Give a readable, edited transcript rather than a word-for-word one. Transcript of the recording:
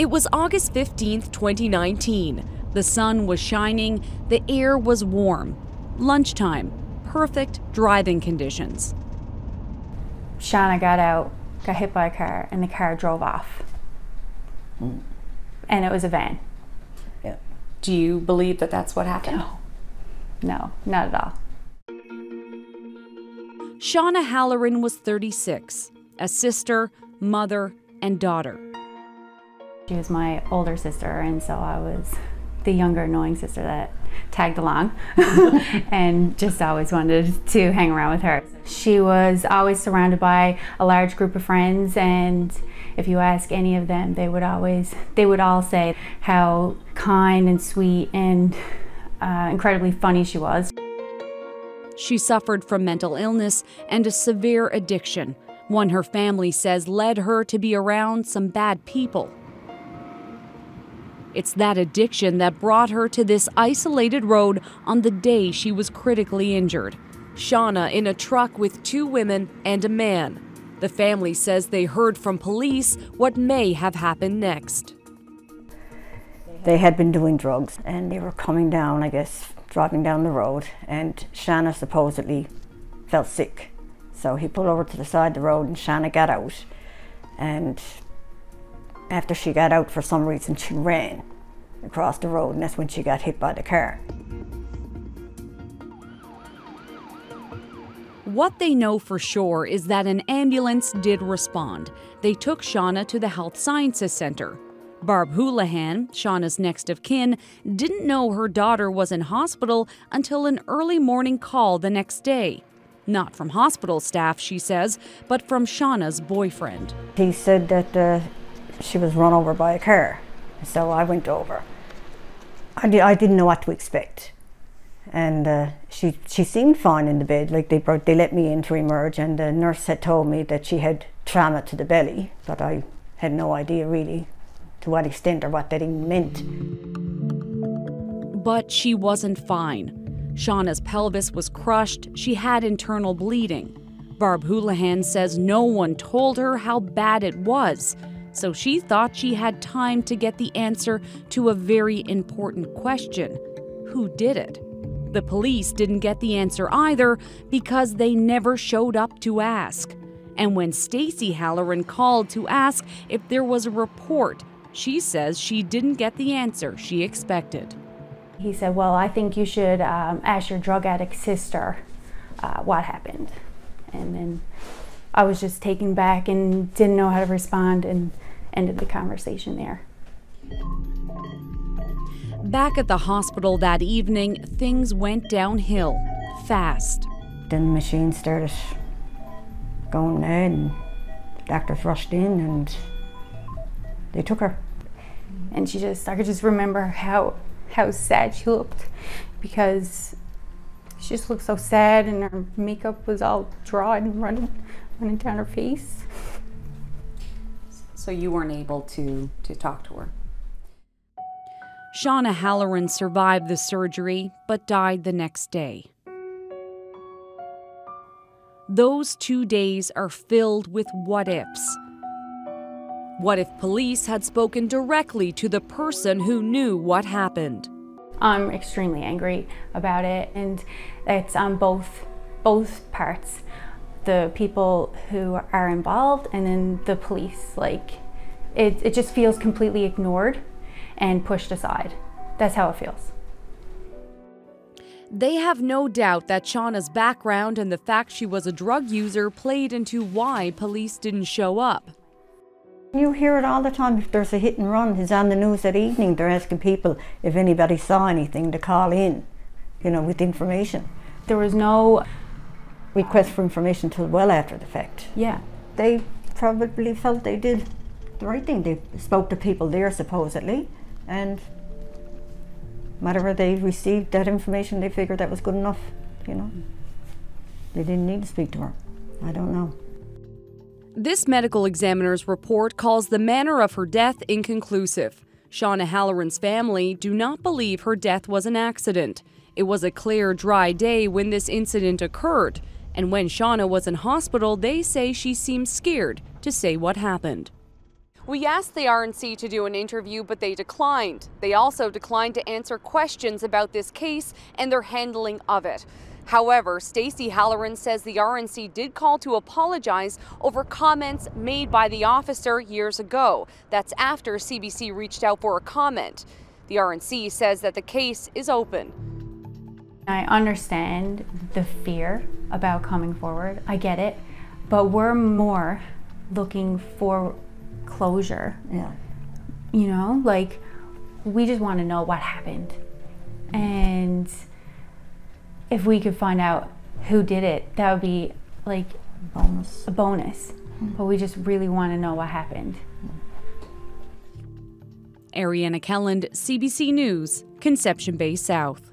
It was August 15th, 2019. The sun was shining, the air was warm. Lunchtime, perfect driving conditions. Shanna got out, got hit by a car, and the car drove off. And it was a van. Yeah. Do you believe that that's what happened? No, not at all. Shanna Halleran was 36, a sister, mother, and daughter. She was my older sister, and so I was the younger annoying sister that tagged along and just always wanted to hang around with her. She was always surrounded by a large group of friends, and if you ask any of them, they would all say how kind and sweet and incredibly funny she was. She suffered from mental illness and a severe addiction, one her family says led her to be around some bad people. It's that addiction that brought her to this isolated road on the day she was critically injured. Shanna in a truck with 2 women and a man. The family says they heard from police what may have happened next. They had been doing drugs and they were coming down, I guess, driving down the road, and Shanna supposedly felt sick. So he pulled over to the side of the road and Shanna got out, and after she got out, for some reason she ran across the road, and that's when she got hit by the car. What they know for sure is that an ambulance did respond. They took Shanna to the Health Sciences Center. Barb Houlihan, Shanna's next of kin, didn't know her daughter was in hospital until an early morning call the next day. Not from hospital staff, she says, but from Shanna's boyfriend. He said that she was run over by a car, so I went over. I didn't know what to expect, and she seemed fine in the bed. Like they let me in to emerge, and the nurse had told me that she had trauma to the belly, but I had no idea really to what extent or what that even meant. But she wasn't fine. Shanna's pelvis was crushed. She had internal bleeding. Barb Houlihan says no one told her how bad it was, so she thought she had time to get the answer to a very important question. Who did it? The police didn't get the answer either because they never showed up to ask. And when Stacy Halleran called to ask if there was a report, she says she didn't get the answer she expected. He said, well, I think you should ask your drug addict sister what happened. And then I was just taken back and didn't know how to respond and ended the conversation there. Back at the hospital that evening, things went downhill fast. Then the machine started going mad, and the doctors rushed in and they took her. And I could just remember how sad she looked, because she just looked so sad and her makeup was all dry and running down her face. So you weren't able to talk to her? Shanna Halleran survived the surgery but died the next day. Those 2 days are filled with what-ifs. What if police had spoken directly to the person who knew what happened? I'm extremely angry about it, and it's on both parts. The people who are involved and then the police. Like, it just feels completely ignored and pushed aside. That's how it feels. They have no doubt that Shanna's background and the fact she was a drug user played into why police didn't show up. You hear it all the time. If there's a hit and run, it's on the news that evening. They're asking people if anybody saw anything to call in, with information. There was no request for information till well after the fact. Yeah. They probably felt they did the right thing. They spoke to people there supposedly, and whatever they received that information, they figured that was good enough, They didn't need to speak to her. I don't know. This medical examiner's report calls the manner of her death inconclusive. Shanna Halleran's family do not believe her death was an accident. It was a clear, dry day when this incident occurred, and when Shanna was in hospital, they say she seemed scared to say what happened. We asked the RNC to do an interview, but they declined. They also declined to answer questions about this case and their handling of it. However, Stacey Halleran says the RNC did call to apologize over comments made by the officer years ago. That's after CBC reached out for a comment. The RNC says that the case is open. I understand the fear about coming forward. I get it. But we're more looking for closure. Yeah. You know, like, we just want to know what happened. And if we could find out who did it, that would be like a bonus. But we just really want to know what happened. Ariana Kelland, CBC News, Conception Bay South.